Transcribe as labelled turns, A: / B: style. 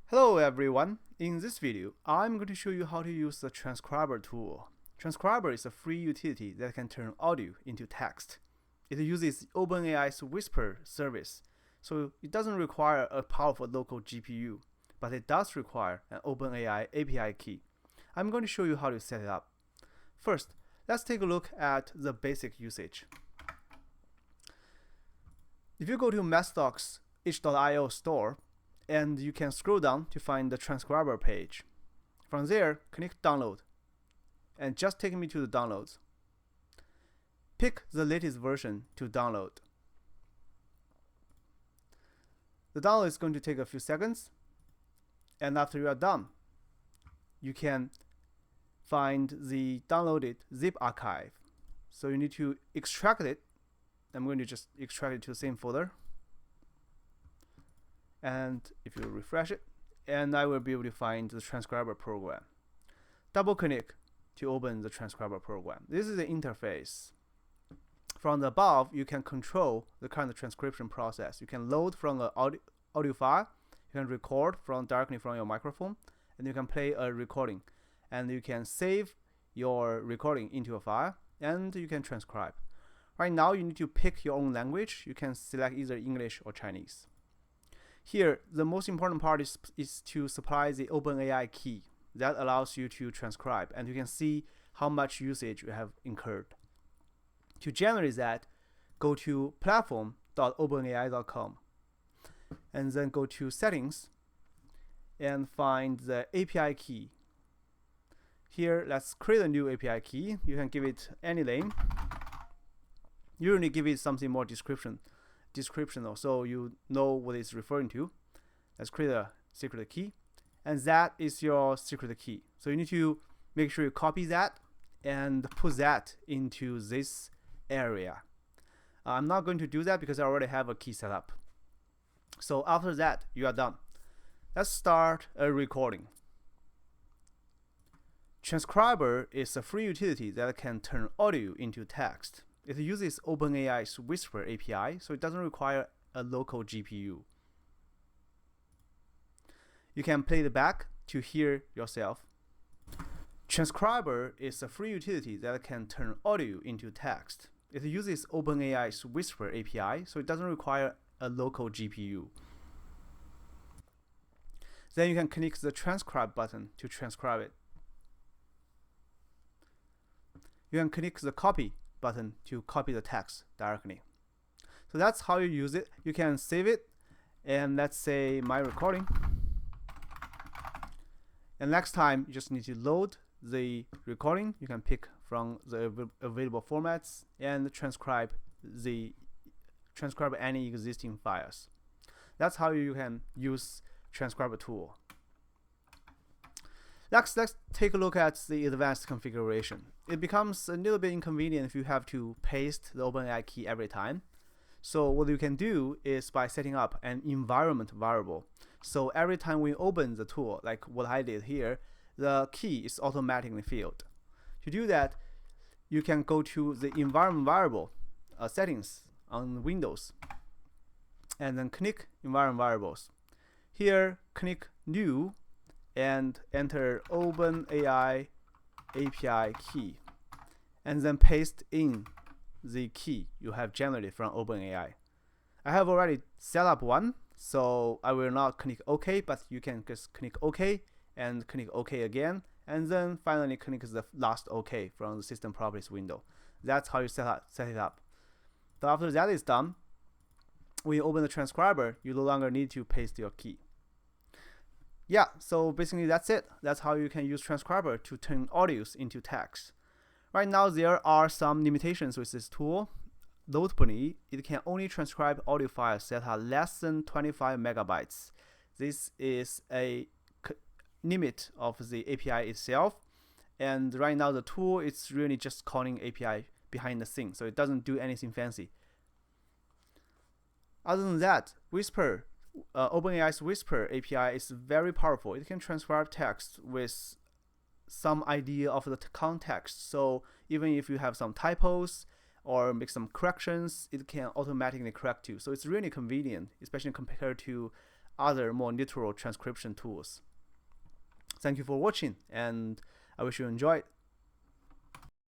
A: Hello everyone, in this video I'm going to show you how to use the Transcriber tool. Transcriber is a free utility that can turn audio into text. It uses OpenAI's Whisper service, so it doesn't require a powerful local GPU, but it does require an OpenAI API key. I'm going to show you how to set it up. First, let's take a look at the basic usage. If you go to Mastodon's itch.io store, and you can scroll down to find the Transcriber page. From there, click download, and just take me to the downloads. Pick the latest version to download. The download is going to take a few seconds, and after you are done, you can find the downloaded zip archive. So you need to extract it. I'm going to just extract it to the same folder. And if you refresh it, and I will be able to find the Transcriber program. Double click to open the Transcriber program. This is the interface. From the above, you can control the current transcription process. You can load from an audio file, you can record directly from your microphone, and you can play a recording. And you can save your recording into a file, and you can transcribe. Right now, you need to pick your own language. You can select either English or Chinese. Here, the most important part is to supply the OpenAI key that allows you to transcribe, and you can see how much usage you have incurred. To generate that, go to platform.openai.com and then go to settings and find the API key. Here, let's create a new API key. You can give it any name. You only give it something more descriptional, so you know what it's referring to. Let's create a secret key, and that is your secret key. So you need to make sure you copy that and put that into this area. I'm not going to do that because I already have a key set up. So after that, you are done. Let's start a recording. Transcriber is a free utility that can turn audio into text. It uses OpenAI's Whisper API, so it doesn't require a local GPU. You can play it back to hear yourself. Transcriber is a free utility that can turn audio into text. It uses OpenAI's Whisper API, so it doesn't require a local GPU. Then you can click the transcribe button to transcribe it. You can click the copy button to copy the text directly. So that's how you use it. You can save it, and let's say my recording. And next time, you just need to load the recording. You can pick from the available formats and transcribe any existing files. That's how you can use Transcriber tool. Let's take a look at the advanced configuration. It becomes a little bit inconvenient if you have to paste the OpenAI key every time. So what you can do is by setting up an environment variable. So every time we open the tool, like what I did here, the key is automatically filled. To do that, you can go to the environment variable settings on Windows, and then click environment variables. Here, click new, and enter OpenAI API key, and then paste in the key you have generated from OpenAI. I have already set up one, so I will not click OK, but you can just click OK and click OK again, and then finally click the last OK from the System Properties window. That's how you set it up. So after that is done, when you open the transcriber, you no longer need to paste your key. Yeah, so basically that's it. That's how you can use Transcriber to turn audios into text. Right now, there are some limitations with this tool. Notably, it can only transcribe audio files that are less than 25 megabytes. This is a limit of the API itself. And right now, the tool is really just calling API behind the scenes, so it doesn't do anything fancy. Other than that, Whisper, OpenAI's Whisper API is very powerful. It can transcribe text with some idea of the context. So even if you have some typos or make some corrections, it can automatically correct you. So it's really convenient, especially compared to other more literal transcription tools. Thank you for watching, and I wish you enjoyed.